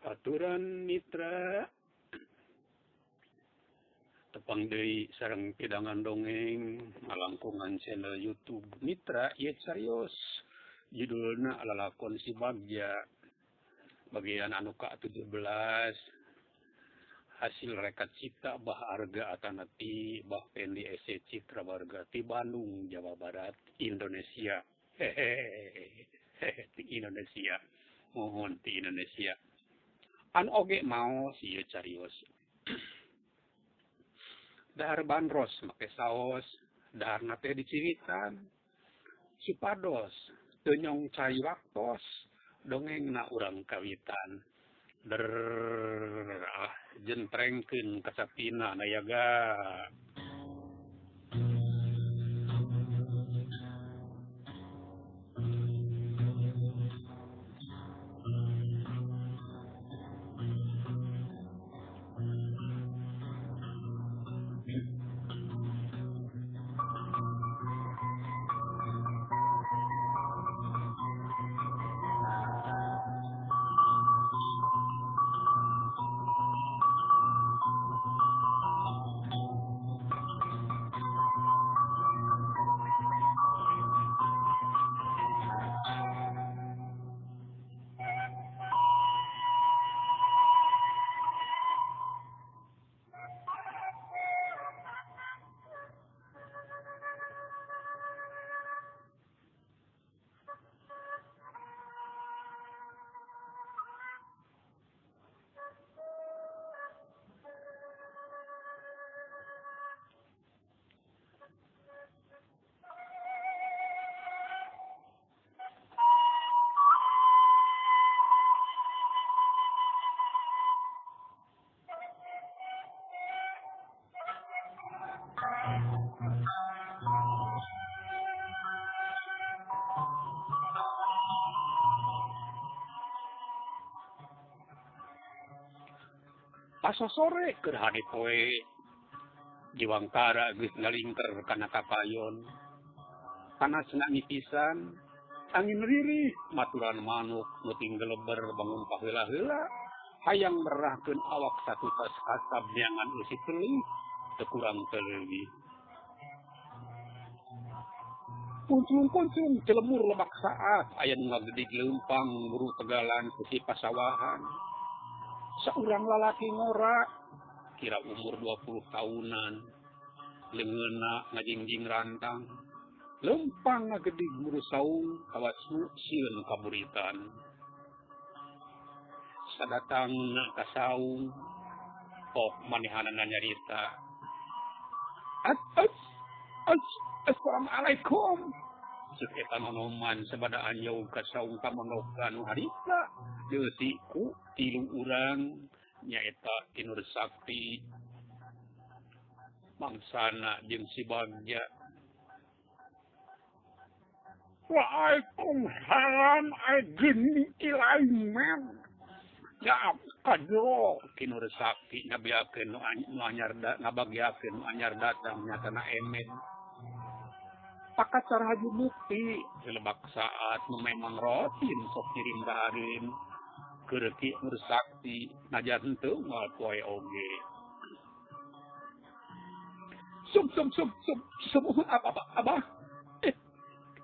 Aturan Mitra tepang deui sareng pidangan dongeng ngalangkungan channel YouTube Mitra ieu carios judulna lalakon si Bagja bagian anu ka-17 hasil rekat cipta bah arga atanati bah pendi ese citra warga ti Bandung Jawa Barat Indonesia hehehe ti Indonesia mohon ti Indonesia an oge mau sieu carios dahar bandros make saos dahar nate diciritan supados teu nyong cai waktos dongengna urang kawitan der jentrengkeun kasapina nayaga pasosore keur hade poe jiwangkara geus ngalingker kana kapayon panasna nipisan angin ririh maturan manuk nuting geleber bangun paheula-heula hayang merahkeun awak satu tas asab neangan usi teuing teu kurang teu leuwih kuncung-kuncung celemur lebak saat aya nu ngagedig leumpang buru tegalan sisi pasawahan saurang lalaki ngora kira umur 20 tahunan leungeunna ngajingjing rantang leumpang ngagedig buru saung kawasnu sieun kaburitan sadatangna ka saung pok manehanana nyarita assalamualaikum ceuk eta nonoman sabada anjeun ka saung kamonogan harita deutiku tilu urang nyaeta Tinur Sakti mangsana jeung si Bagja. Waalaikumsalam geni ilaiman ya kadro Tinur Sakti ngabiakeun nu anyar ngabagyakeun nu anyar datang nyatana emen pakacar haji bukti lebak saat nu memang rotin sok kirim bahareun keur Ki Nur Sakti najan teu moal poe oge sub abah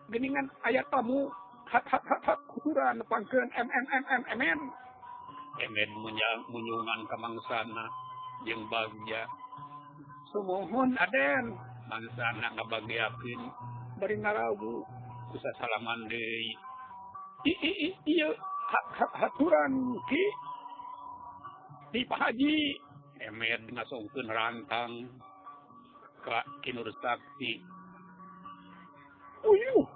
geningan aya tamu hat kuturan nepangkeun emen munyungan ka mangsana jeung Bagja sumohon Aden mangsana ngabagyakeun bari ngarawu ku sasalaman deui ieu haturan Ki di Pak Haji emet ngasongkeun rantang ka Kinur Sakti uyuh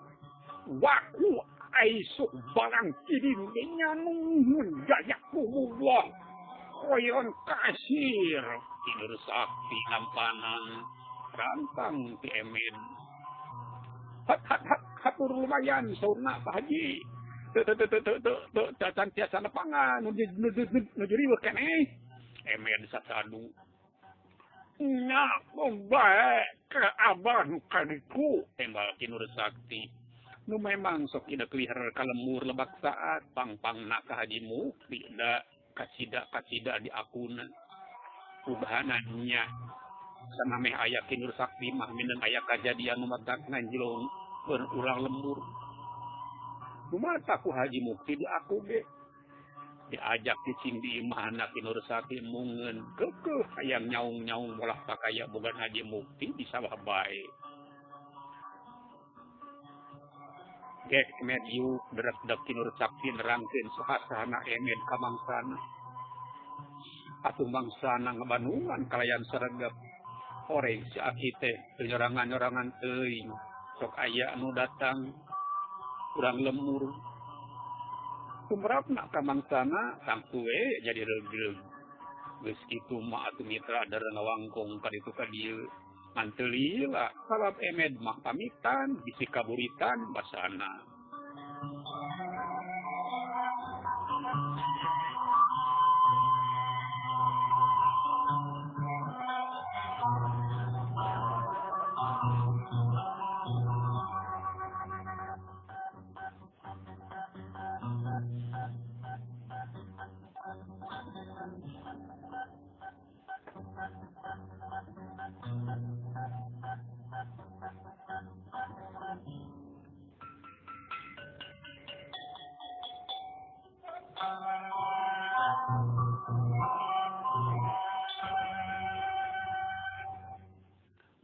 waku aisuk barang kidin nyanung jazakumullah khairan kasir Kinur Sakti ngampanan rantang ti emet hatur lumayan saurna Pak Haji teu tiasa nepangan nu jeriweuh keneh emen sasadu nya bae ke abah nu kadiku tembal Tinur Sakti nu memang sok ida kelihar kalemur lebak saat pang-pangna ka Haji Mukti da kacida di akuna perubahanannya sanameh aya kinur sakti mah minang aya kajadian numatak nganjlong berulang lembur kumata ku Haji Mukti di aku ge diajak cicing di imahna kinur sakti mungeun keukeuh hayang nyaung-nyaung bolah pakaya boga Haji Mukti bisa bae gek mediu derek-derek kinur sakti nerangkeun sahasana emed ka mangsana atuh mangsana ngabanungan kalayan saregep oreng si aki teh penyerangan-nyerangan teuing sok aya anu datang kurang lemur tumrapna ka mangsana tangtu we jadi reug-reug geus kitu mah atuh mitra darana wangkong ka ditu ka dieu ngan teu lila sabab emed mah pamitan bisi kaburitan basana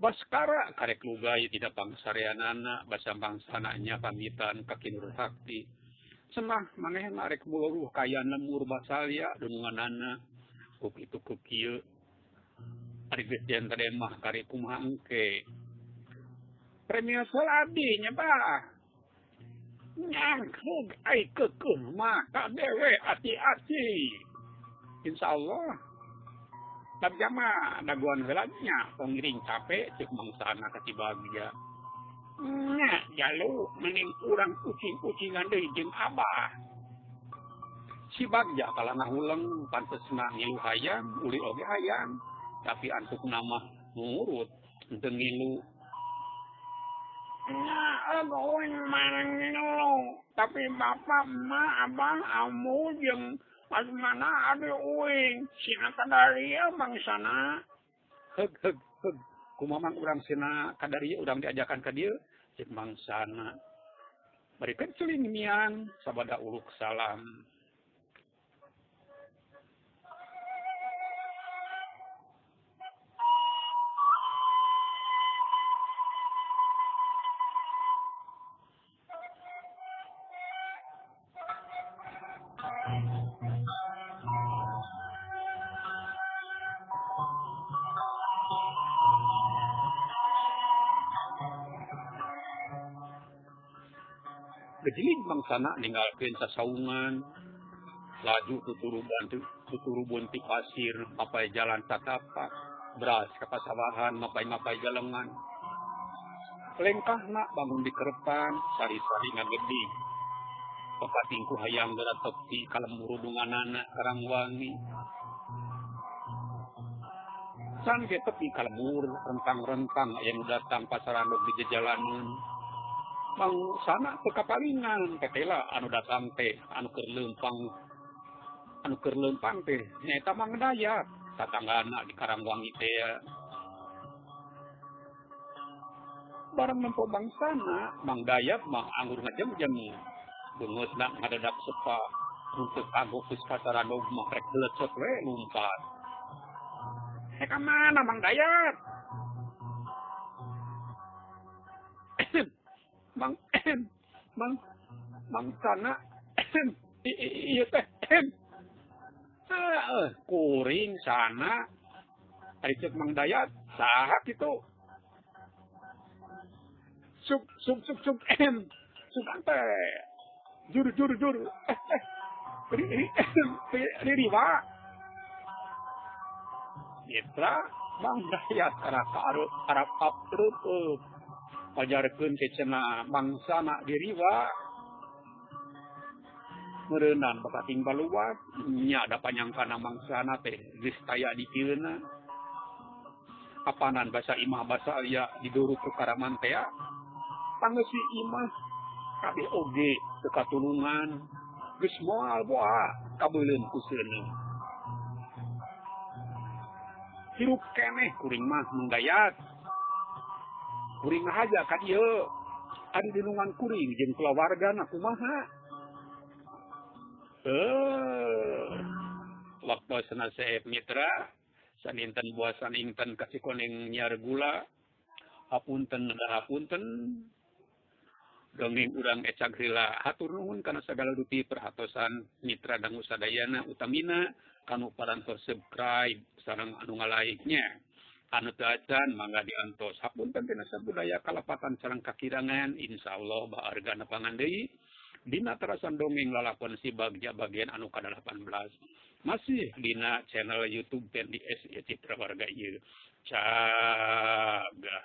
Baskara karek lugay tidak pangsareanana basa bangsananya pamitan ka Kinur Sakti. Cenah maneh arek muluruh kaya lemur basalya dununganana ku kitu ku kieu. Ari geus jan teh mah karek kumaha engke. Premio saladi nya bah. Nyangkug ai keukeuh mah ka dewe ati-ati. Insyaallah Jama daguan velanya pengiring capek cek mangsana kasih bahagia. Nya jalu mending urang kucing-kucingan deui jeung abah. Si bagja kala ngahuleng pantesna ngilu hayam, uli oge hayam, tapi antuk nama ngurut henteu ngilu. Nya agoin manang ngilu, tapi bapak mah abah amu jeung mana ada uing sina kadaria bangsana heug kumamang urang sina kadaria urang diajakan ka dieu cek bangsana barikeun ceuling mian sabada uluk salam Gejiling bangsana ninggalkeun sasaungan laju tuturubun ti pasir mapai jalan tatapak beras ka pasawahan mapai jalengan lengkahna bangun di kerepan sari-sari ngagedi papatingku hayang garatok ti kalemuru dunganana karang wangi san ge tepi kalemur rentang-rentang aya nu datang pasarandog di jejalaneun Bang sana teu kapalingan tetela anu datang teh anu keur leumpang teh nyaeta Mang Dayat tatanggana di Karangwangi teh barang nempo bangsana Mang Dayat mah anggur ngajeng-jeng beungeusna ngadadak sepa untuk kagok geus pasarandog mah rek belecet we lumpat ka mana Mang Dayat Mang sana iya teh kuring sana ari ceuk Mang Dayat saha kitu sub sub teh jur riwa mitra Mang Dayat arap aprup pajarkeun ke cenah bangsana diriwa meureunnan bakating baluas nya da panyangkana mangsana teh geus taya di pieuna apanan basa imah basa aya diduruk ku karaman teh pangeus si imah kabeh oge teu katulungan geus moal boa kabeuleun ku seuneu. Hirup keneh kuring mah menggayat. Kuring haja ka dieu. Ari dinungan kuring jeung keluargana kumaha? Waktu senase mitra saninten buasan inten kasih koneng nyiar gula. Hapunten dongeng urang ecag rila hatur nuhun kana sagala duti perhatosan mitra dangu sadayana utamina kanu parantos subscribe sareng anu ngalaiknya. Anu teu acan mangga diantos. Hapunten tina sabudaya kalapatan sareng kakirangan insyaallah baargana pangan deui dina terasan dongeng lalakon si bagja bagian anu ka-18. Masih dina channel YouTube PNDS Citra Warga ieu. Caga.